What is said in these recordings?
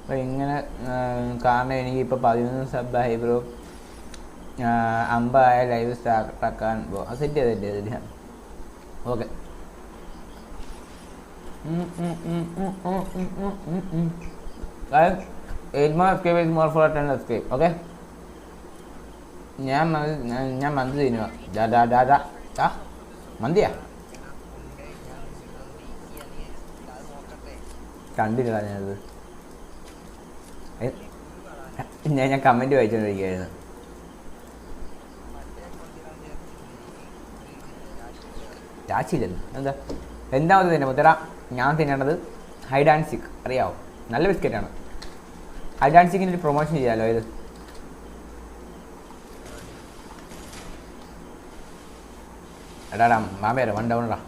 അപ്പോൾ ഇങ്ങനെ കാരണം എനിക്കിപ്പോൾ 11 സബ്ബായി ബ്രോ. 50 ലൈവ് സ്റ്റാർട്ടാക്കാൻ സെറ്റ് ചെയ്തില്ല. Okay eight more escape is more for 10 escape. Okay ഞാൻ മന്തി തിന്നുക. മന്തിയാ കണ്ടില്ല ഞാനത്. ഞാൻ കമൻറ്റ് വായിച്ചുകൊണ്ടിരിക്കുകയായിരുന്നു. ചാച്ചിയില്ലെന്ന് എന്താമത് തന്നെ മുത്തറ ഞാൻ തിന്നേണ്ടത് ഹൈഡ് ആൻഡ് സിക്ക്. അറിയാവോ? നല്ല ബിസ്ക്കറ്റാണ്. ഹൈഡ് ആൻഡ് സിക്കിൻ്റെ ഒരു പ്രൊമോഷൻ ചെയ്യാമല്ലോ. ഇത് എടാടാ മാമേരാ 1 ഡൗണടാ.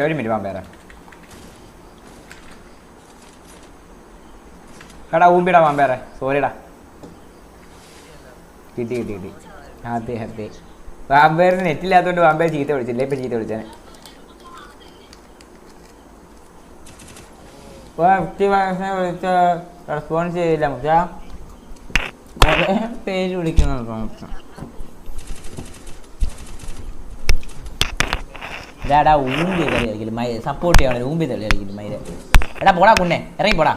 ഒരു മിനിറ്റ് വാമ്പേരാ. എടാ ഊമ്പിടാ വാമ്പേറെ. സോറിടാ. കിട്ടി ഹാപ്പി. വാമ്പേറിന് നെറ്റില്ലാത്തതുകൊണ്ട് വാമ്പേർ ചീത്ത വിളിച്ചില്ല. ഇപ്പം ചീത്ത വിളിച്ചേനെ. വിളിച്ച റെസ്പോൺസ് ചെയ്തില്ല. മുച്ചാ പേര് വിളിക്കുന്ന എടാ ഊമ്പി കളി കളിക്കില്ല. മൈ സപ്പോർട്ട് ചെയ്യണം. ഊമ്പി കളി കളിക്കില്ല മൈര. എടാ പോടാ കുണ്ണെ, ഇറങ്ങി പോടാ.